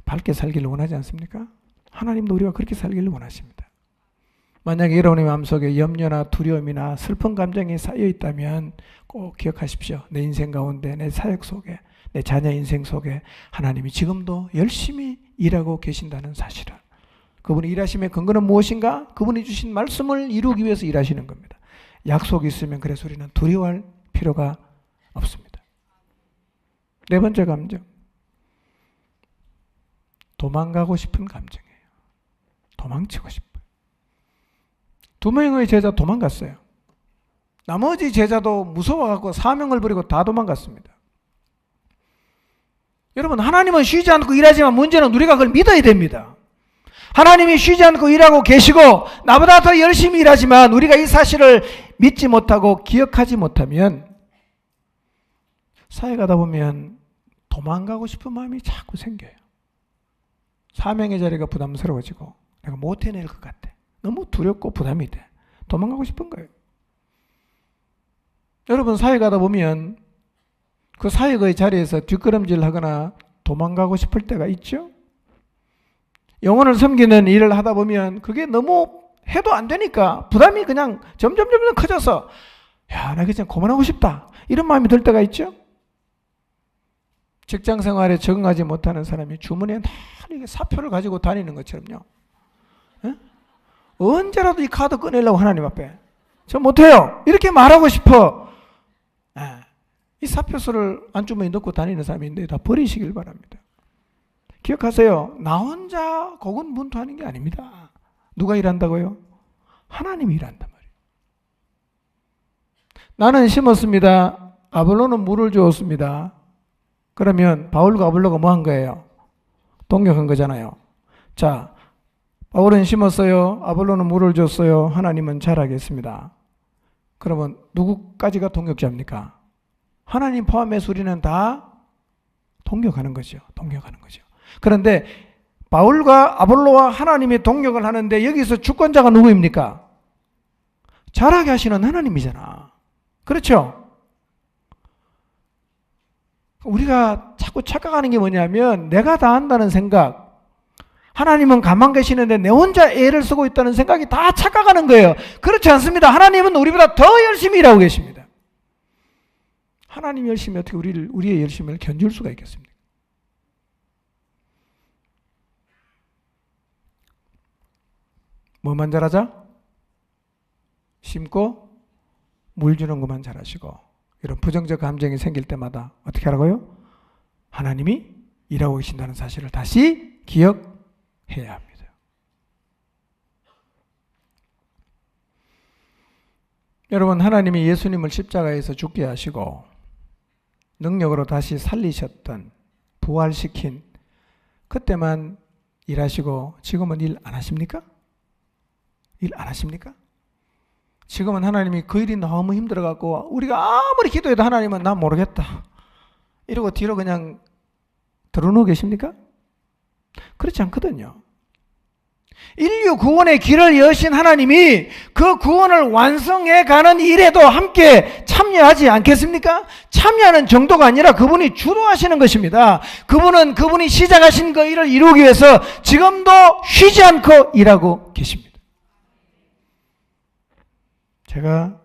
밝게 살기를 원하지 않습니까? 하나님도 우리가 그렇게 살기를 원하십니다. 만약에 여러분의 마음속에 염려나 두려움이나 슬픈 감정이 쌓여 있다면 꼭 기억하십시오. 내 인생 가운데, 내 사역 속에, 내 자녀 인생 속에 하나님이 지금도 열심히 일하고 계신다는 사실을. 그분이 일하심의 근거는 무엇인가? 그분이 주신 말씀을 이루기 위해서 일하시는 겁니다. 약속이 있으면 그래서 우리는 두려워할 필요가 없습니다. 네 번째 감정. 도망가고 싶은 감정이에요. 도망치고 싶어요. 2명의 제자 도망갔어요. 나머지 제자도 무서워갖고 사명을 버리고 다 도망갔습니다. 여러분, 하나님은 쉬지 않고 일하지만 문제는 우리가 그걸 믿어야 됩니다. 하나님이 쉬지 않고 일하고 계시고 나보다 더 열심히 일하지만 우리가 이 사실을 믿지 못하고 기억하지 못하면 사역하다 보면 도망가고 싶은 마음이 자꾸 생겨요. 사명의 자리가 부담스러워지고 내가 못 해낼 것 같아. 너무 두렵고 부담이 돼. 도망가고 싶은 거예요. 여러분, 사역하다 보면 그 사역의 자리에서 뒷걸음질 하거나 도망가고 싶을 때가 있죠? 영혼을 섬기는 일을 하다 보면 그게 너무 해도 안 되니까 부담이 그냥 점점 커져서 야, 나 그냥 그만하고 싶다. 이런 마음이 들 때가 있죠? 직장 생활에 적응하지 못하는 사람이 주머니에 다 이게 사표를 가지고 다니는 것처럼요. 에? 언제라도 이 카드 꺼내려고 하나님 앞에. 저 못해요. 이렇게 말하고 싶어. 이 사표서를 안주머니에 넣고 다니는 사람이 있는데 다 버리시길 바랍니다. 기억하세요. 나 혼자 고군분투하는 게 아닙니다. 누가 일한다고요? 하나님이 일한단 말이에요. 나는 심었습니다. 아볼로는 물을 주었습니다. 그러면 바울과 아볼로가 뭐 한 거예요? 동력한 거잖아요. 자, 바울은 심었어요. 아볼로는 물을 줬어요. 하나님은 자라겠습니다. 그러면 누구까지가 동력자입니까? 하나님 포함해서 우리는 다 동력하는 거죠. 동력하는 거죠. 그런데 바울과 아볼로와 하나님이 동력을 하는데 여기서 주권자가 누구입니까? 자라게 하시는 하나님이잖아. 그렇죠? 우리가 자꾸 착각하는 게 뭐냐면 내가 다 한다는 생각, 하나님은 가만 계시는데 내 혼자 애를 쓰고 있다는 생각이 다 착각하는 거예요. 그렇지 않습니다. 하나님은 우리보다 더 열심히 일하고 계십니다. 하나님 열심히 어떻게 우리의 열심을 견줄 수가 있겠습니까? 뭐만 잘하자? 심고 물 주는 것만 잘하시고, 이런 부정적 감정이 생길 때마다 어떻게 하라고요? 하나님이 일하고 계신다는 사실을 다시 기억해야 합니다. 여러분, 하나님이 예수님을 십자가에서 죽게 하시고 능력으로 다시 살리셨던, 부활시킨 그때만 일하시고 지금은 일 안 하십니까? 일 안 하십니까? 지금은 하나님이 그 일이 너무 힘들어갖고 우리가 아무리 기도해도 하나님은 나 모르겠다 이러고 뒤로 그냥 들어놓고 계십니까? 그렇지 않거든요. 인류 구원의 길을 여신 하나님이 그 구원을 완성해가는 일에도 함께 참여하지 않겠습니까? 참여하는 정도가 아니라 그분이 주도하시는 것입니다. 그분이 시작하신 그 일을 이루기 위해서 지금도 쉬지 않고 일하고 계십니다. 제가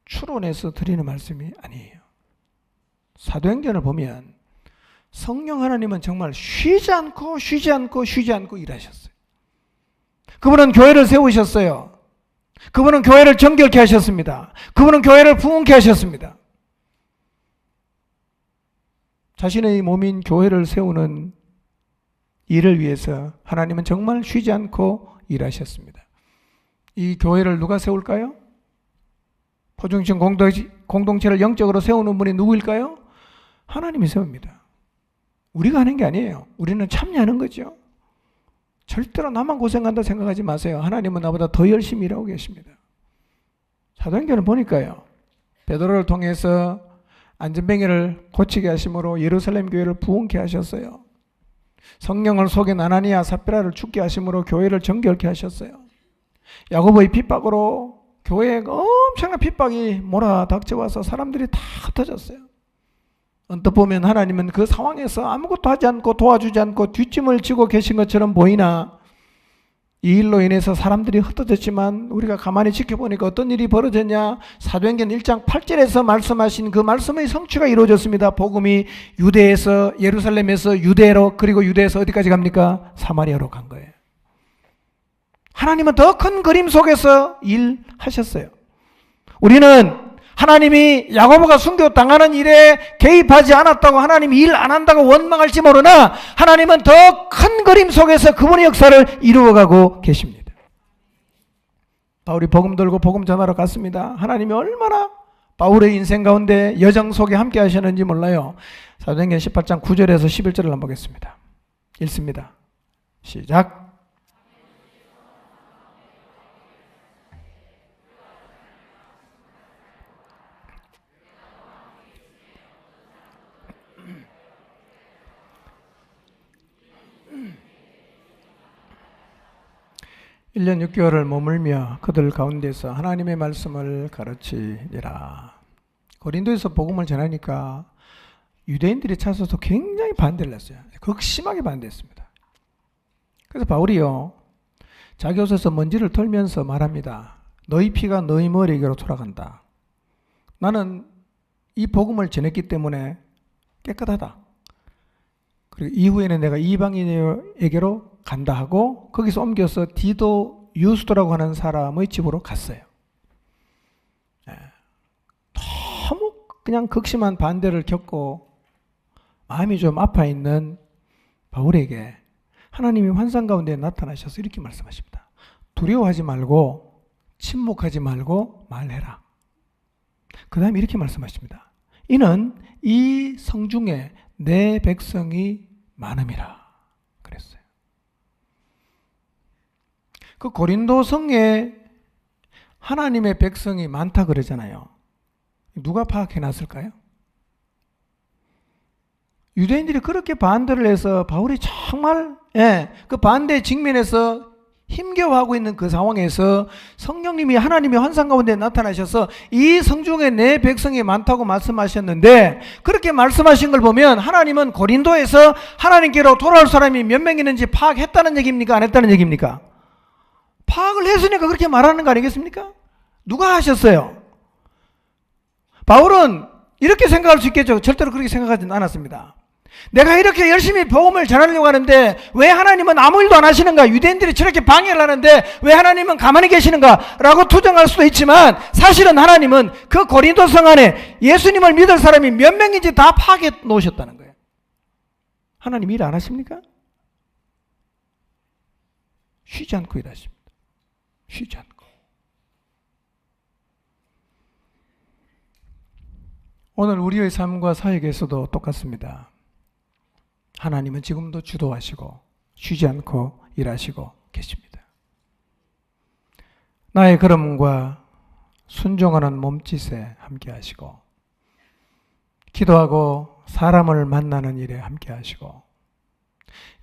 추론해서 드리는 말씀이 아니에요. 사도행전을 보면 성령 하나님은 정말 쉬지 않고 일하셨어요. 그분은 교회를 세우셨어요. 그분은 교회를 정결케 하셨습니다. 그분은 교회를 부흥케 하셨습니다. 자신의 몸인 교회를 세우는 일을 위해서 하나님은 정말 쉬지 않고 일하셨습니다. 이 교회를 누가 세울까요? 포중층 공동체를 영적으로 세우는 분이 누구일까요? 하나님이 세웁니다. 우리가 하는 게 아니에요. 우리는 참여하는 거죠. 절대로 나만 고생한다 생각하지 마세요. 하나님은 나보다 더 열심히 일하고 계십니다. 사도행전을 보니까요, 베드로를 통해서 안전뱅이를 고치게 하심으로 예루살렘 교회를 부흥케 하셨어요. 성령을 속인 아나니아 삽비라를 죽게 하심으로 교회를 정결케 하셨어요. 야고보의 핍박으로 교회에 엄청난 핍박이 몰아닥쳐와서 사람들이 다 흩어졌어요. 언뜻 보면 하나님은 그 상황에서 아무것도 하지 않고 도와주지 않고 뒷짐을 지고 계신 것처럼 보이나, 이 일로 인해서 사람들이 흩어졌지만 우리가 가만히 지켜보니까 어떤 일이 벌어졌냐? 사도행전 1장 8절에서 말씀하신 그 말씀의 성취가 이루어졌습니다. 복음이 유대에서, 예루살렘에서 유대로, 그리고 유대에서 어디까지 갑니까? 사마리아로 간 거예요. 하나님은 더 큰 그림 속에서 일하셨어요. 우리는 하나님이 야고보가 순교당하는 일에 개입하지 않았다고, 하나님이 일 안 한다고 원망할지 모르나 하나님은 더 큰 그림 속에서 그분의 역사를 이루어가고 계십니다. 바울이 복음 들고 복음 전하러 갔습니다. 하나님이 얼마나 바울의 인생 가운데 여정 속에 함께 하셨는지 몰라요. 사도행전 18장 9절에서 11절을 한번 보겠습니다. 읽습니다. 시작. 1년 6개월을 머물며 그들 가운데서 하나님의 말씀을 가르치니라. 고린도에서 복음을 전하니까 유대인들이 찾아서 굉장히 반대를 했어요. 극심하게 반대했습니다. 그래서 바울이요, 자기 옷에서 먼지를 털면서 말합니다. 너희 피가 너희 머리에게로 돌아간다. 나는 이 복음을 전했기 때문에 깨끗하다. 그리고 이후에는 내가 이방인에게로 간다 하고 거기서 옮겨서 디도 유스도라고 하는 사람의 집으로 갔어요. 너무 그냥 극심한 반대를 겪고 마음이 좀 아파 있는 바울에게 하나님이 환상 가운데 나타나셔서 이렇게 말씀하십니다. 두려워하지 말고 침묵하지 말고 말해라. 그 다음에 이렇게 말씀하십니다. 이는 이 성중에 내 백성이 많음이라 그랬어요. 그 고린도 성에 하나님의 백성이 많다 그러잖아요. 누가 파악해 놨을까요? 유대인들이 그렇게 반대를 해서 바울이 정말 그 반대 직면에서 힘겨워하고 있는 그 상황에서 성령님이 하나님의 환상 가운데 나타나셔서 이 성중에 내 백성이 많다고 말씀하셨는데, 그렇게 말씀하신 걸 보면 하나님은 고린도에서 하나님께로 돌아올 사람이 몇 명 있는지 파악했다는 얘기입니까? 안 했다는 얘기입니까? 파악을 했으니까 그렇게 말하는 거 아니겠습니까? 누가 하셨어요? 바울은 이렇게 생각할 수 있겠죠. 절대로 그렇게 생각하지는 않았습니다. 내가 이렇게 열심히 복음을 전하려고 하는데 왜 하나님은 아무 일도 안 하시는가? 유대인들이 저렇게 방해를 하는데 왜 하나님은 가만히 계시는가? 라고 투정할 수도 있지만, 사실은 하나님은 그 고린도 성 안에 예수님을 믿을 사람이 몇 명인지 다 파악해 놓으셨다는 거예요. 하나님 일 안 하십니까? 쉬지 않고 일하십니다. 쉬지 않고. 오늘 우리의 삶과 사역에서도 똑같습니다. 하나님은 지금도 주도하시고 쉬지 않고 일하시고 계십니다. 나의 걸음과 순종하는 몸짓에 함께 하시고, 기도하고 사람을 만나는 일에 함께 하시고,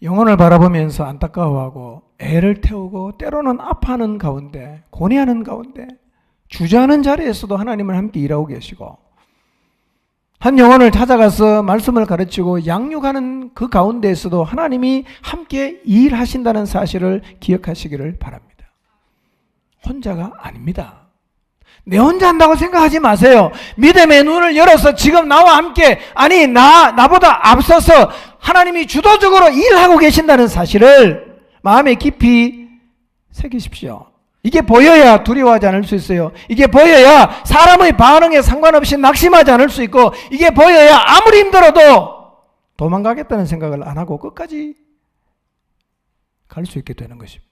영혼을 바라보면서 안타까워하고 애를 태우고 때로는 아파하는 가운데, 고뇌하는 가운데, 주저하는 자리에서도 하나님을 함께 일하고 계시고, 한 영혼을 찾아가서 말씀을 가르치고 양육하는 그 가운데에서도 하나님이 함께 일하신다는 사실을 기억하시기를 바랍니다. 혼자가 아닙니다. 내 혼자 한다고 생각하지 마세요. 믿음의 눈을 열어서 지금 나와 함께, 아니 나보다 앞서서 하나님이 주도적으로 일하고 계신다는 사실을 마음에 깊이 새기십시오. 이게 보여야 두려워하지 않을 수 있어요. 이게 보여야 사람의 반응에 상관없이 낙심하지 않을 수 있고, 이게 보여야 아무리 힘들어도 도망가겠다는 생각을 안 하고 끝까지 갈 수 있게 되는 것입니다.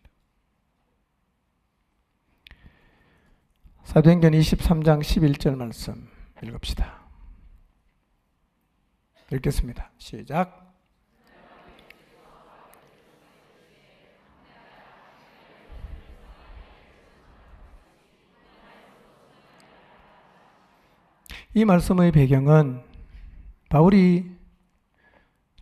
사도행전 23장 11절 말씀 읽읍시다. 읽겠습니다. 시작. 이 말씀의 배경은 바울이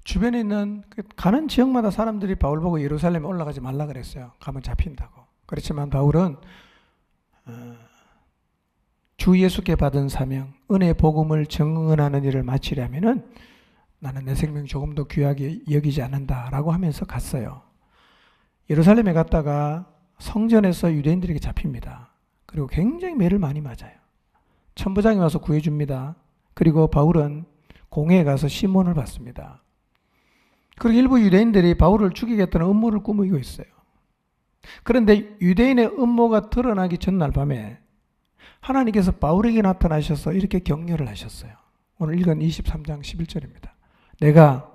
주변에 있는 가는 지역마다 사람들이 바울 보고 예루살렘에 올라가지 말라 그랬어요. 가면 잡힌다고. 그렇지만 바울은 주 예수께 받은 사명, 은혜의 복음을 증언하는 일을 마치려면은 나는 내 생명 조금 더 귀하게 여기지 않는다라고 하면서 갔어요. 예루살렘에 갔다가 성전에서 유대인들에게 잡힙니다. 그리고 굉장히 매를 많이 맞아요. 천부장이 와서 구해줍니다. 그리고 바울은 공회에 가서 시몬을 받습니다. 그리고 일부 유대인들이 바울을 죽이겠다는 음모를 꾸미고 있어요. 그런데 유대인의 음모가 드러나기 전날 밤에 하나님께서 바울에게 나타나셔서 이렇게 격려를 하셨어요. 오늘 읽은 23장 11절입니다. 내가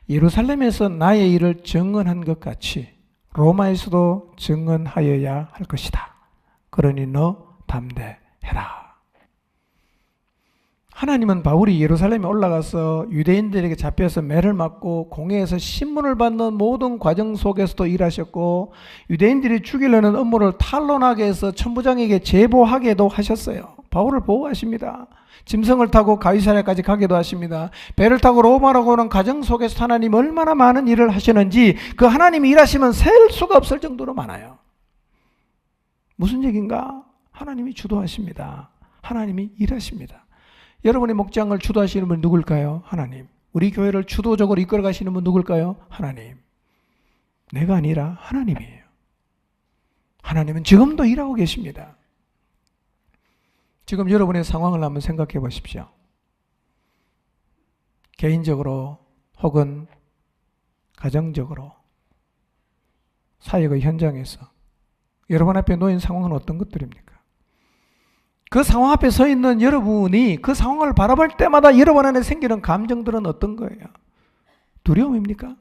예루살렘에서 나의 일을 증언한 것 같이 로마에서도 증언하여야 할 것이다. 그러니 너 담대해라. 하나님은 바울이 예루살렘에 올라가서 유대인들에게 잡혀서 매를 맞고 공회에서 신문을 받는 모든 과정 속에서도 일하셨고 유대인들이 죽이려는 음모를 탄로나게 해서 천부장에게 제보하게도 하셨어요. 바울을 보호하십니다. 짐승을 타고 가이사랴까지 가게도 하십니다. 배를 타고 로마로 오는 과정 속에서 하나님 얼마나 많은 일을 하시는지 그 하나님이 일하시면 셀 수가 없을 정도로 많아요. 무슨 얘기인가? 하나님이 주도하십니다. 하나님이 일하십니다. 여러분의 목장을 주도하시는 분 누굴까요? 하나님. 우리 교회를 주도적으로 이끌어 가시는 분 누굴까요? 하나님. 내가 아니라 하나님이에요. 하나님은 지금도 일하고 계십니다. 지금 여러분의 상황을 한번 생각해 보십시오. 개인적으로 혹은 가정적으로 사역의 현장에서 여러분 앞에 놓인 상황은 어떤 것들입니까? 그 상황 앞에 서 있는 여러분이 그 상황을 바라볼 때마다 여러분 안에 생기는 감정들은 어떤 거예요? 두려움입니까?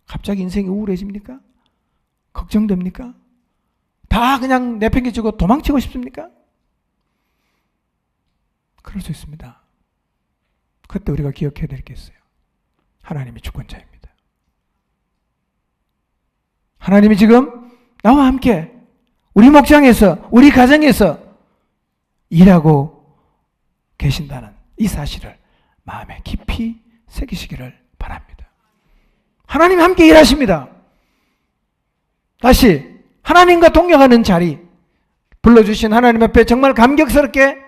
갑자기 인생이 우울해집니까? 걱정됩니까? 다 그냥 내팽개치고 도망치고 싶습니까? 그럴 수 있습니다. 그때 우리가 기억해야 될 게 있어요. 하나님이 주권자입니다. 하나님이 지금 나와 함께 우리 목장에서 우리 가정에서 일하고 계신다는 이 사실을 마음에 깊이 새기시기를 바랍니다. 하나님이 함께 일하십니다. 다시 하나님과 동역하는 자리 불러주신 하나님 앞에 정말 감격스럽게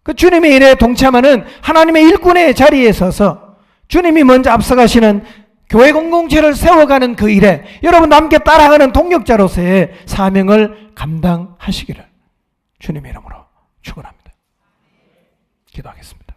그 주님의 일에 동참하는 하나님의 일꾼의 자리에 서서 주님이 먼저 앞서가시는 교회 공동체를 세워가는 그 일에 여러분도 함께 따라가는 동역자로서의 사명을 감당하시기를 주님의 이름으로 축원합니다. 기도하겠습니다.